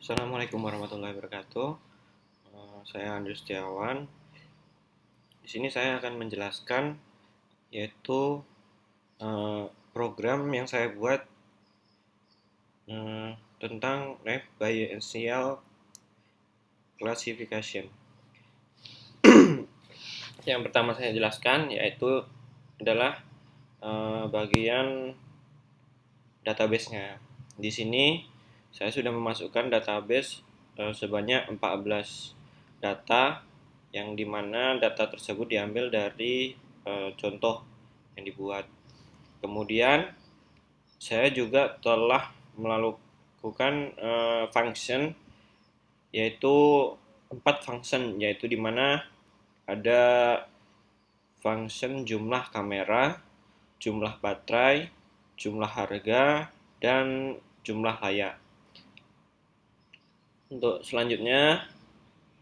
Assalamualaikum warahmatullahi wabarakatuh. Saya Andri Setiawan. Di sini saya akan menjelaskan yaitu program yang saya buat tentang Naive Bayesian Classification. Yang pertama saya jelaskan yaitu adalah bagian database-nya. Di sini saya sudah memasukkan database sebanyak 14 data yang dimana data tersebut diambil dari contoh yang dibuat. Kemudian saya juga telah melakukan function yaitu 4 function, yaitu dimana ada function jumlah kamera, jumlah baterai, jumlah harga, dan jumlah layak. Untuk selanjutnya,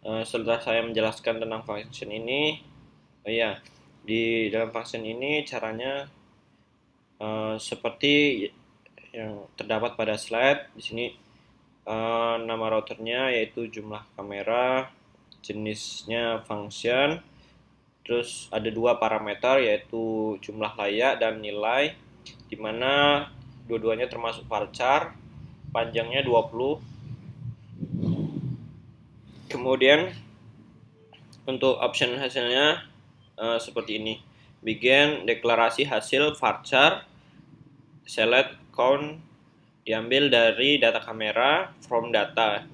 setelah saya menjelaskan tentang function ini, di dalam function ini caranya seperti yang terdapat pada slide. Di sini nama routernya yaitu jumlah kamera, jenisnya function, terus ada dua parameter yaitu jumlah layak dan nilai, dimana dua-duanya termasuk varchar, panjangnya 20. Kemudian untuk option hasilnya seperti ini. Begin deklarasi hasil varchar select count diambil dari data kamera from data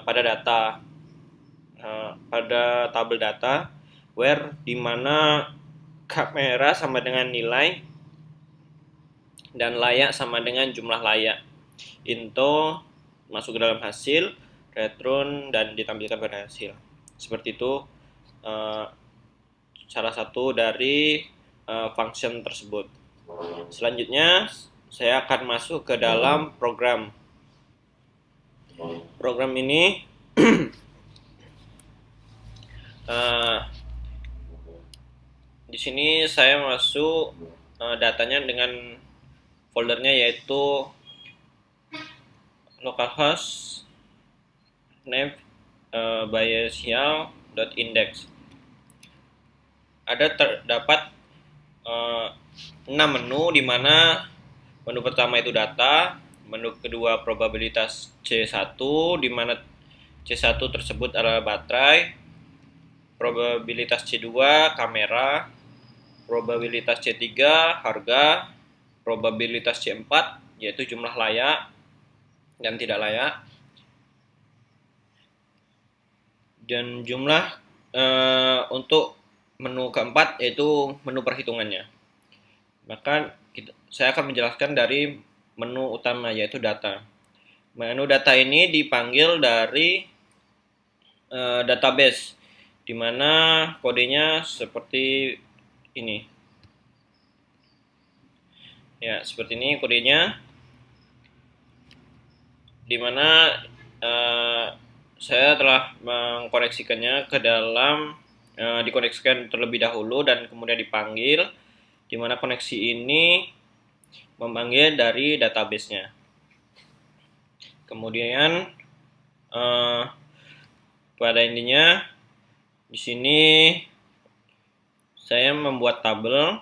pada data pada tabel data where dimana kamera sama dengan nilai dan layak sama dengan jumlah layak. Into masuk ke dalam hasil, return dan ditampilkan pada hasil. Seperti itu salah satu dari function tersebut. Selanjutnya saya akan masuk ke dalam program. Program ini di sini saya masuk datanya dengan foldernya yaitu localhost naive bayesian.index. Ada terdapat 6 menu, di mana menu pertama itu data, menu kedua probabilitas C1, di mana C1 tersebut adalah baterai, probabilitas C2 kamera, probabilitas C3 harga, probabilitas C4 yaitu jumlah layak dan tidak layak, dan jumlah untuk menu keempat yaitu menu perhitungannya. Maka saya akan menjelaskan dari menu utama yaitu data. Menu data ini dipanggil dari database, di mana kodenya seperti ini. Ya, seperti ini kodenya, di mana saya telah mengkoneksikannya ke dalam dikoneksikan terlebih dahulu dan kemudian dipanggil, di mana koneksi ini memanggil dari database-nya. Kemudian pada intinya di sini saya membuat tabel,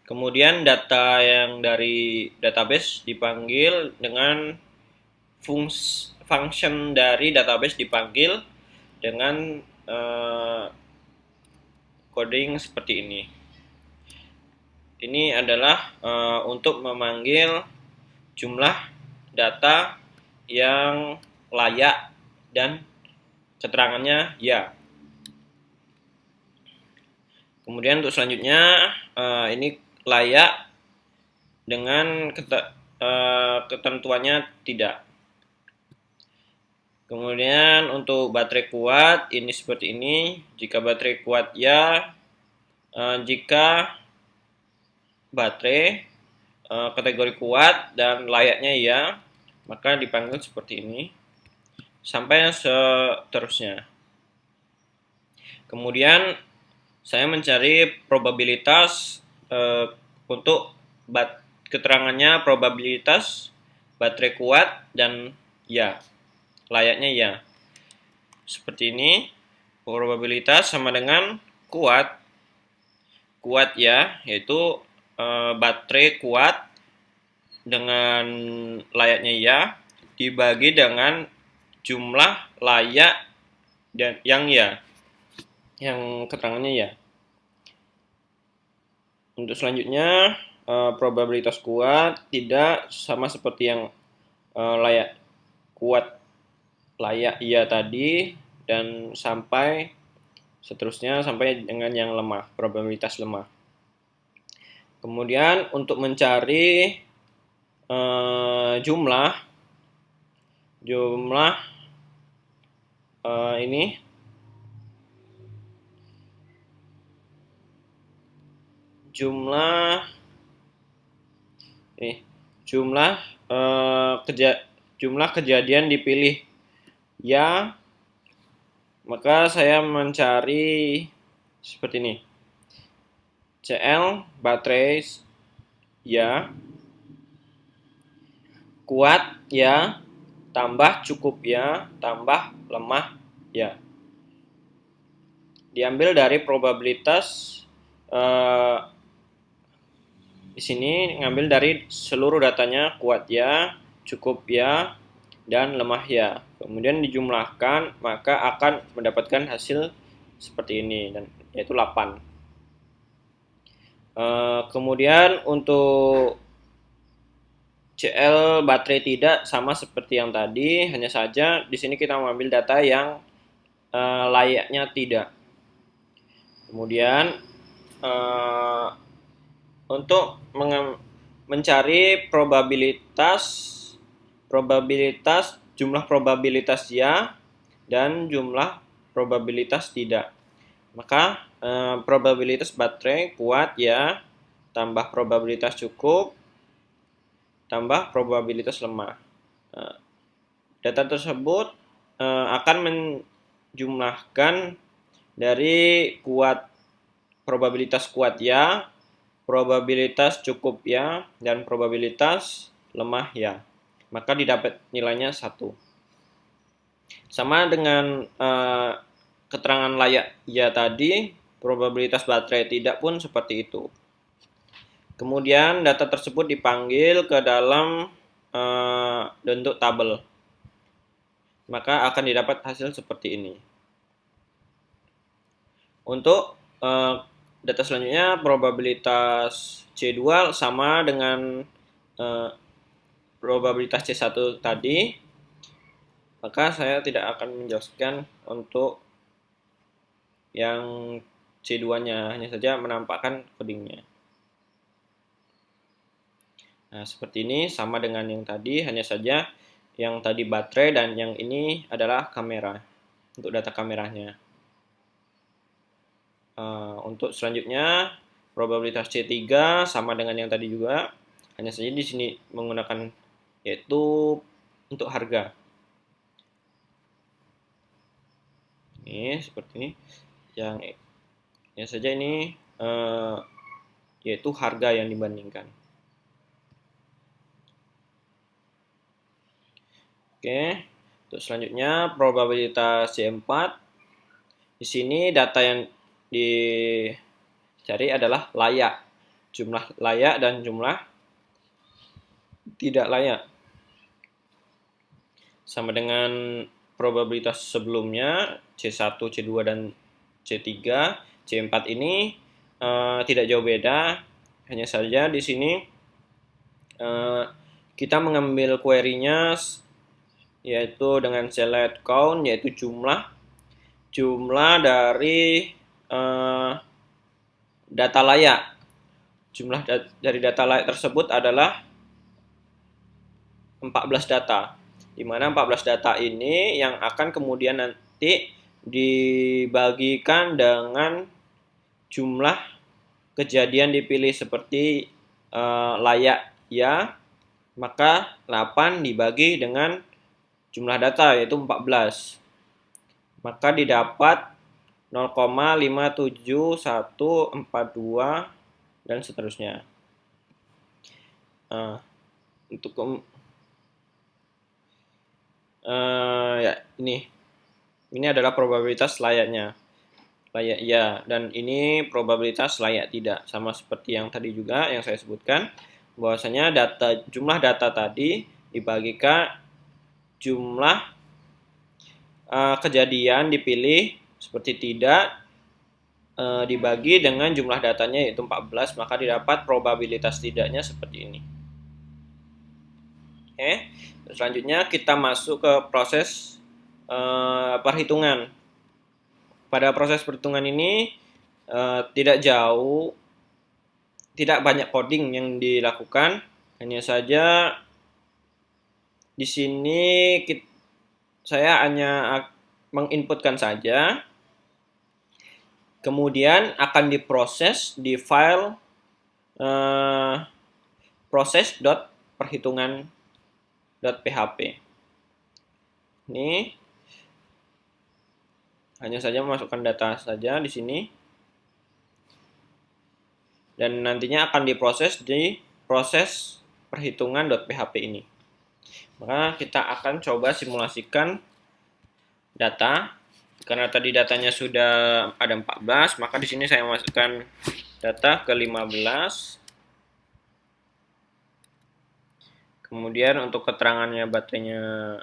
kemudian data yang dari database dipanggil dengan function dari database dipanggil dengan coding seperti ini. Ini adalah untuk memanggil jumlah data yang layak dan keterangannya ya. Kemudian untuk selanjutnya ini layak dengan ketentuannya tidak. Kemudian untuk baterai kuat ini seperti ini. Jika baterai kuat ya, jika baterai kategori kuat dan layaknya ya, maka dipanggil seperti ini sampai seterusnya. Kemudian saya mencari probabilitas untuk keterangannya probabilitas baterai kuat dan ya. layaknya ya. Seperti ini, probabilitas sama dengan kuat. Kuat ya, yaitu baterai kuat dengan layaknya ya dibagi dengan jumlah layak dan yang keterangannya ya. Untuk selanjutnya, probabilitas kuat tidak sama seperti yang layak kuat layak iya tadi, dan sampai seterusnya sampai dengan yang lemah, probabilitas lemah. Kemudian untuk mencari jumlah ini jumlah jumlah kejadian dipilih ya, maka saya mencari seperti ini. CL baterai ya, kuat ya, tambah cukup ya, tambah lemah ya. Diambil dari probabilitas di sini ngambil dari seluruh datanya, kuat ya, cukup ya, dan lemah ya. Kemudian dijumlahkan, maka akan mendapatkan hasil seperti ini, dan yaitu 8. Kemudian untuk CL baterai tidak sama seperti yang tadi, hanya saja di sini kita mengambil data yang layaknya tidak. Kemudian untuk mencari jumlah probabilitas ya dan jumlah probabilitas tidak, maka probabilitas baterai kuat ya tambah probabilitas cukup tambah probabilitas lemah. Data tersebut akan menjumlahkan dari probabilitas kuat ya, probabilitas cukup ya, dan probabilitas lemah ya. Maka didapat nilainya 1. Sama dengan keterangan layak ya tadi, probabilitas baterai tidak pun seperti itu. Kemudian data tersebut dipanggil ke dalam bentuk tabel. Maka akan didapat hasil seperti ini. Untuk data selanjutnya, probabilitas C2 sama dengan probabilitas C1 tadi, maka saya tidak akan menjelaskan untuk yang C2-nya, hanya saja menampakkan codingnya. Nah, seperti ini sama dengan yang tadi, hanya saja yang tadi baterai dan yang ini adalah kamera, untuk data kameranya. Untuk selanjutnya, probabilitas C3 sama dengan yang tadi juga, hanya saja di sini menggunakan yaitu untuk harga. Ini seperti ini, yang saja ini yaitu harga yang dibandingkan. Oke, untuk selanjutnya probabilitas C4. Di sini data yang dicari adalah layak, jumlah layak dan jumlah tidak layak. Sama dengan probabilitas sebelumnya, C1, C2, dan C3, C4 ini tidak jauh beda. Hanya saja di sini kita mengambil query-nya yaitu dengan select count, yaitu jumlah dari data layak. Jumlah dari data layak tersebut adalah 14 data, di mana 14 data ini yang akan kemudian nanti dibagikan dengan jumlah kejadian dipilih seperti layak ya, maka 8 dibagi dengan jumlah data yaitu 14, maka didapat 0,57142 dan seterusnya. Untuk Ini adalah probabilitas layaknya. Layak ya, dan ini probabilitas layak tidak. Sama seperti yang tadi juga yang saya sebutkan, bahwasanya jumlah data tadi dibagikan jumlah kejadian dipilih seperti tidak dibagi dengan jumlah datanya yaitu 14, maka didapat probabilitas tidaknya seperti ini. Oke, selanjutnya kita masuk ke proses perhitungan. Pada proses perhitungan ini tidak banyak coding yang dilakukan, hanya saja di sini saya hanya menginputkan saja, kemudian akan diproses di file proses.perhitungan.php. Ini hanya saja memasukkan data saja di sini, dan nantinya akan diproses di proses perhitungan.php ini. Maka kita akan coba simulasikan data. Karena tadi datanya sudah ada 14, maka di sini saya masukkan data ke 15. Kemudian untuk keterangannya baterainya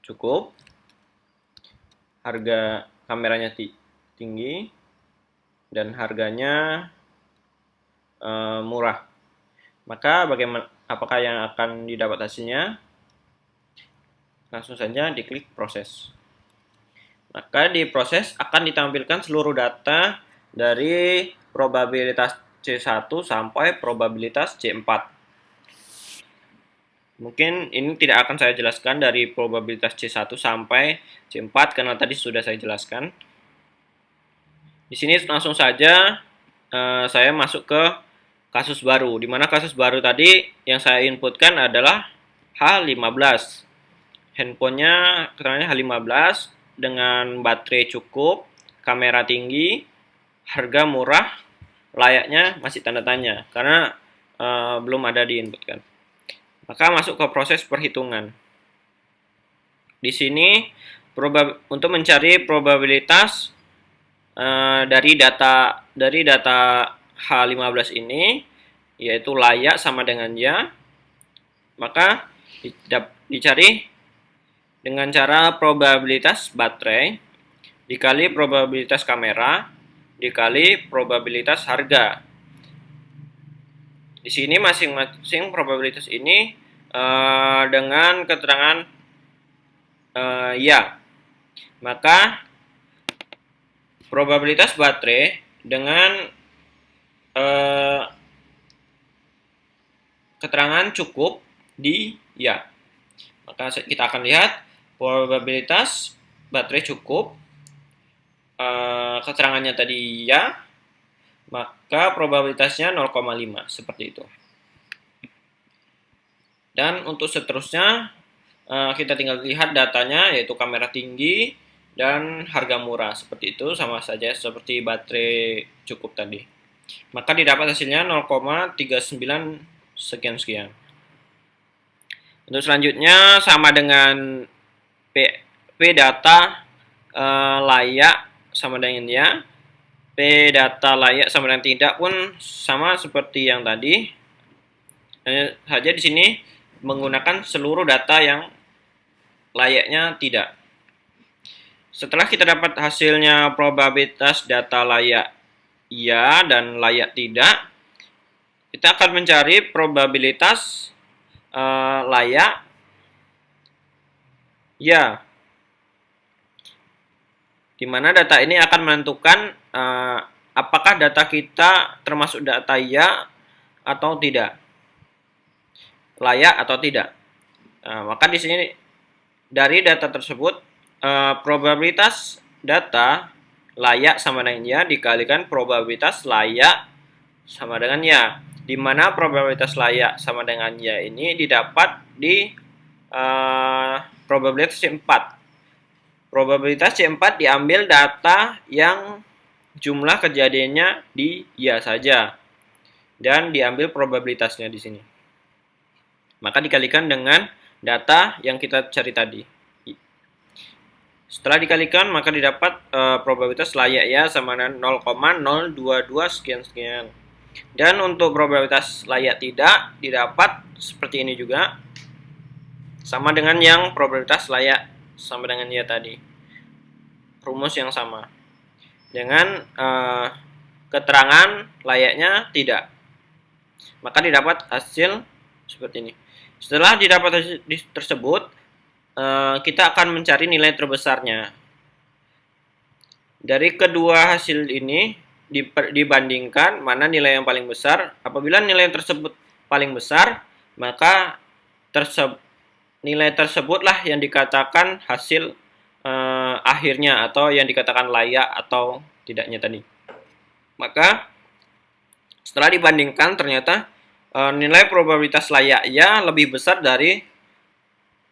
cukup, harga kameranya tinggi, dan harganya murah. Maka apakah yang akan didapat hasilnya? Langsung saja diklik proses. Maka di proses akan ditampilkan seluruh data dari probabilitas C1 sampai probabilitas C4. Mungkin ini tidak akan saya jelaskan dari probabilitas C1 sampai C4 karena tadi sudah saya jelaskan. Di sini langsung saja saya masuk ke kasus baru, di mana kasus baru tadi yang saya inputkan adalah H15. Handphonenya keterangannya H15 dengan baterai cukup, kamera tinggi, harga murah, layaknya masih tanda tanya karena belum ada diinputkan. Maka masuk ke proses perhitungan. Di sini untuk mencari probabilitas dari data H15 ini, yaitu layak sama dengan ya, maka dicari dengan cara probabilitas baterai dikali probabilitas kamera dikali probabilitas harga. Di sini masing-masing probabilitas ini dengan keterangan ya. Maka probabilitas baterai dengan keterangan cukup di ya. Maka kita akan lihat probabilitas baterai cukup, keterangannya tadi ya, maka probabilitasnya 0,5 seperti itu. Dan untuk seterusnya kita tinggal lihat datanya, yaitu kamera tinggi dan harga murah, seperti itu, sama saja seperti baterai cukup tadi. Maka didapat hasilnya 0,39 sekian-sekian. Untuk selanjutnya sama dengan P data layak sama dengan ya, P data layak sama dengan tidak pun sama seperti yang tadi. Hanya saja di sini menggunakan seluruh data yang layaknya tidak. Setelah kita dapat hasilnya probabilitas data layak ya dan layak tidak, kita akan mencari probabilitas layak ya, di mana data ini akan menentukan apakah data kita termasuk data ya atau tidak, layak atau tidak. Maka di sini dari data tersebut probabilitas data layak sama dengan ya dikalikan probabilitas layak sama dengan ya, di mana probabilitas layak sama dengan ya ini didapat di probabilitas C4. Probabilitas C4 diambil data yang jumlah kejadiannya di ya saja dan diambil probabilitasnya di sini. Maka dikalikan dengan data yang kita cari tadi. Setelah dikalikan maka didapat probabilitas layak ya sama dengan 0,022 sekian-sekian. Dan untuk probabilitas layak tidak didapat seperti ini juga, sama dengan yang probabilitas layak sama dengan ya tadi. Rumus yang sama. Dengan keterangan layaknya tidak. Maka didapat hasil seperti ini. Setelah didapat hasil tersebut, kita akan mencari nilai terbesarnya. Dari kedua hasil ini dibandingkan mana nilai yang paling besar. Apabila nilai tersebut paling besar, maka nilai tersebutlah yang dikatakan hasil akhirnya atau yang dikatakan layak atau tidaknya tadi. Maka setelah dibandingkan ternyata nilai probabilitas layak ya lebih besar dari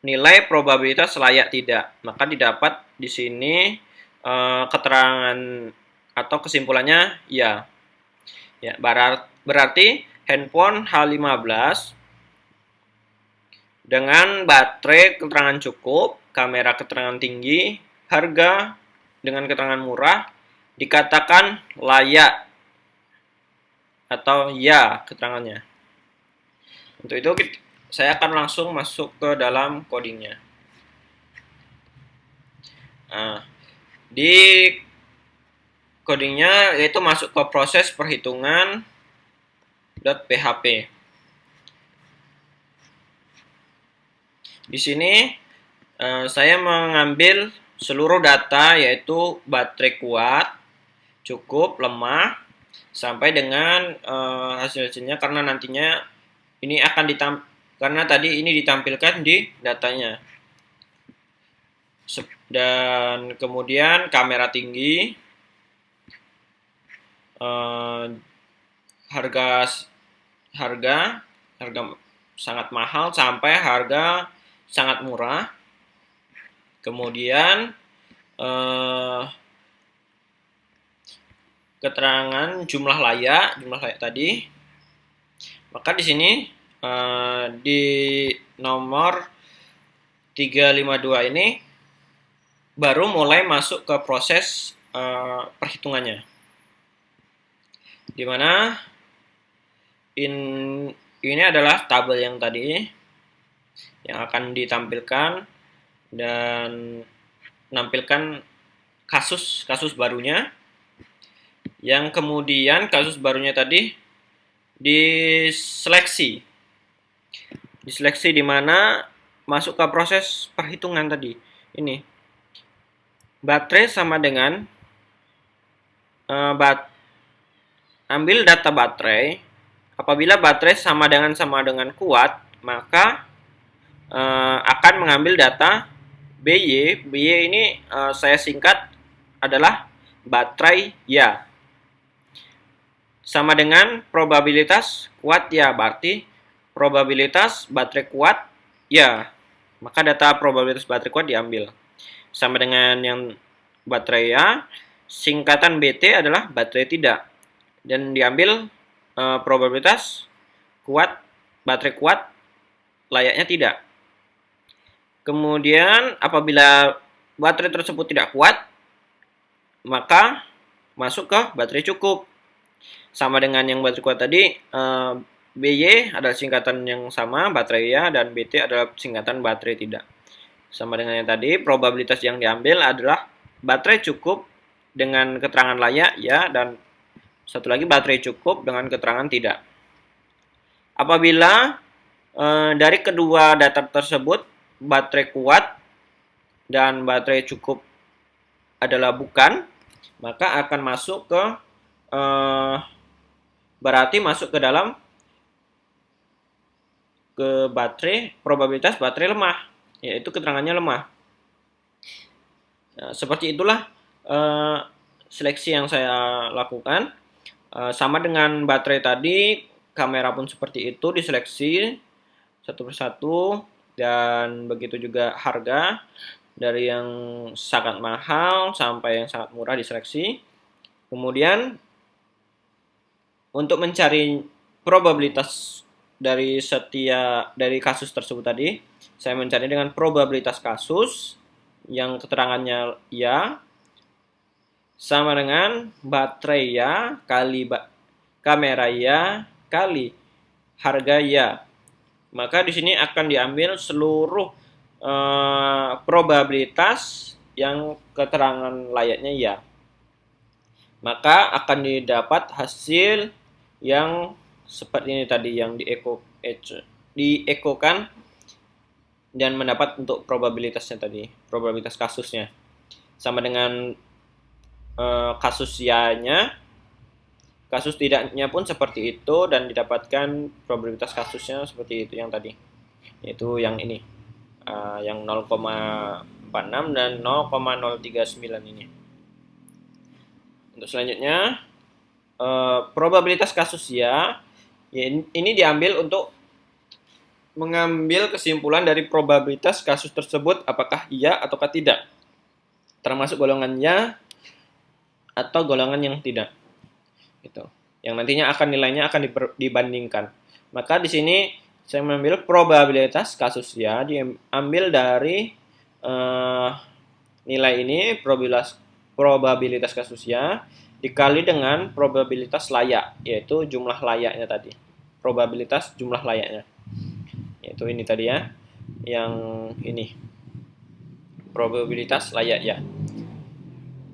nilai probabilitas layak tidak. Maka didapat di sini keterangan atau kesimpulannya ya. Ya, berarti handphone H15 dengan baterai keterangan cukup, kamera keterangan tinggi, harga dengan keterangan murah dikatakan layak atau ya keterangannya. Untuk itu saya akan langsung masuk ke dalam codingnya. Nah, di codingnya yaitu masuk ke proses perhitungan .php. Di sini saya mengambil seluruh data yaitu baterai kuat, cukup, lemah, sampai dengan hasil-hasilnya karena nantinya ini akan karena tadi ini ditampilkan di datanya. Dan kemudian kamera tinggi, harga sangat mahal sampai harga sangat murah. Kemudian keterangan jumlah layak tadi. Maka di sini di nomor 352 ini baru mulai masuk ke proses perhitungannya. Dimana ini adalah tabel yang tadi yang akan ditampilkan dan menampilkan kasus barunya, yang kemudian kasus barunya tadi diseleksi di mana masuk ke proses perhitungan tadi. Ini baterai sama dengan ambil data baterai. Apabila baterai sama dengan kuat, maka akan mengambil data BY. BY ini saya singkat adalah baterai ya. Sama dengan probabilitas kuat ya, berarti probabilitas baterai kuat ya. Maka data probabilitas baterai kuat diambil. Sama dengan yang baterai ya, singkatan BT adalah baterai tidak. Dan diambil probabilitas kuat, baterai kuat layaknya tidak. Kemudian apabila baterai tersebut tidak kuat, maka masuk ke baterai cukup. Sama dengan yang baterai kuat tadi, BY adalah singkatan yang sama, baterai ya, dan BT adalah singkatan baterai tidak. Sama dengan yang tadi, probabilitas yang diambil adalah baterai cukup dengan keterangan layak ya, dan satu lagi baterai cukup dengan keterangan tidak. Apabila dari kedua data tersebut baterai kuat dan baterai cukup adalah bukan, maka akan masuk ke berarti masuk ke dalam baterai, probabilitas baterai lemah, yaitu keterangannya lemah. Nah, seperti itulah seleksi yang saya lakukan. Sama dengan baterai tadi, kamera pun seperti itu diseleksi satu persatu, dan begitu juga harga dari yang sangat mahal sampai yang sangat murah diseleksi. Kemudian untuk mencari probabilitas dari kasus tersebut tadi, saya mencari dengan probabilitas kasus yang keterangannya ya sama dengan baterai ya kali kamera ya kali harga ya. Maka di sini akan diambil seluruh probabilitas yang keterangan layaknya ya. Maka akan didapat hasil yang seperti ini tadi, yang diekokan dan mendapat untuk probabilitasnya tadi, probabilitas kasusnya sama dengan kasus ya-nya, kasus tidaknya pun seperti itu, dan didapatkan probabilitas kasusnya seperti itu yang tadi, yaitu yang ini, yang 0,46 dan 0,039 ini. Untuk selanjutnya, probabilitas kasus ya ini diambil untuk mengambil kesimpulan dari probabilitas kasus tersebut apakah iya ataukah tidak, termasuk golongan ya atau golongan yang tidak. Gitu. Yang nantinya nilainya akan dibandingkan. Maka di sini saya mengambil probabilitas kasus ya diambil dari nilai ini, probabilitas kasus ya dikali dengan probabilitas layak, yaitu jumlah layaknya tadi. Probabilitas jumlah layaknya. Yaitu ini tadi ya. Yang ini. Probabilitas layak ya.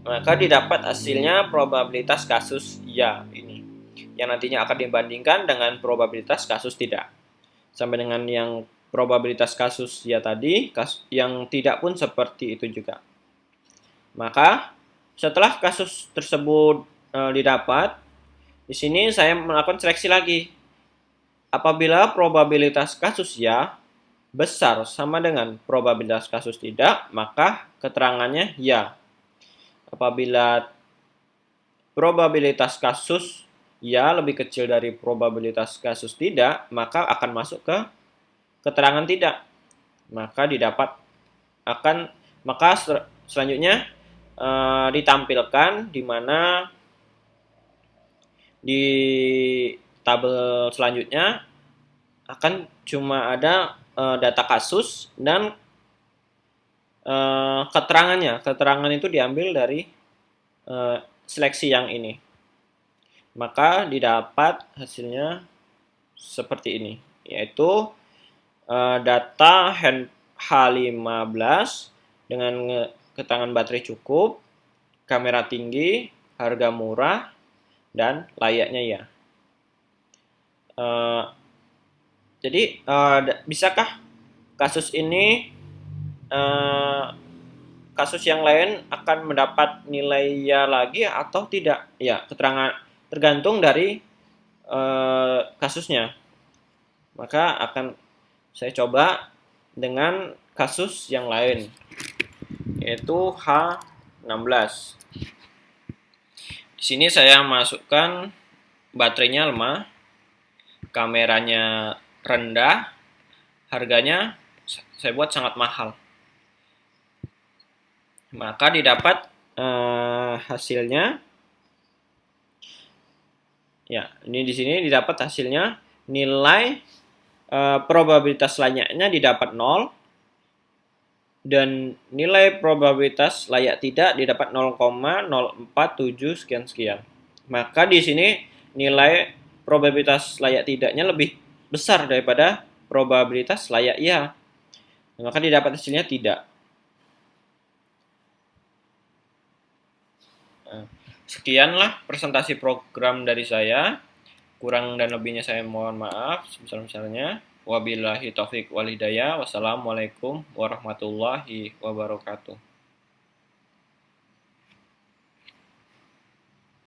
Maka didapat hasilnya probabilitas kasus ya ini. Yang nantinya akan dibandingkan dengan probabilitas kasus tidak. Sampai dengan yang probabilitas kasus ya tadi, yang tidak pun seperti itu juga. Maka setelah kasus tersebut didapat, di sini saya melakukan seleksi lagi. Apabila probabilitas kasus ya besar sama dengan probabilitas kasus tidak, maka keterangannya ya. Apabila probabilitas kasus ya lebih kecil dari probabilitas kasus tidak, maka akan masuk ke keterangan tidak. Maka selanjutnya ditampilkan di mana di tabel selanjutnya akan cuma ada data kasus dan keterangannya. Keterangan itu diambil dari seleksi yang ini. Maka didapat hasilnya seperti ini, yaitu data H15 dengan keterangan baterai cukup, kamera tinggi, harga murah, dan layaknya ya. Jadi bisakah kasus ini kasus yang lain akan mendapat nilai ya lagi atau tidak? Ya, keterangan tergantung dari kasusnya. Maka akan saya coba dengan kasus yang lain, yaitu H16. Di sini saya masukkan baterainya lemah, kameranya rendah, harganya saya buat sangat mahal. Maka didapat hasilnya, ya ini di sini didapat hasilnya nilai probabilitas layaknya didapat 0 dan nilai probabilitas layak tidak didapat 0,047 sekian. Maka di sini nilai probabilitas layak tidaknya lebih besar daripada probabilitas layak ya. Maka didapat hasilnya tidak. Sekianlah presentasi program dari saya. Kurang dan lebihnya saya mohon maaf sebesar-besarnya. Wabillahi taufik wal hidayah. Wassalamualaikum warahmatullahi wabarakatuh.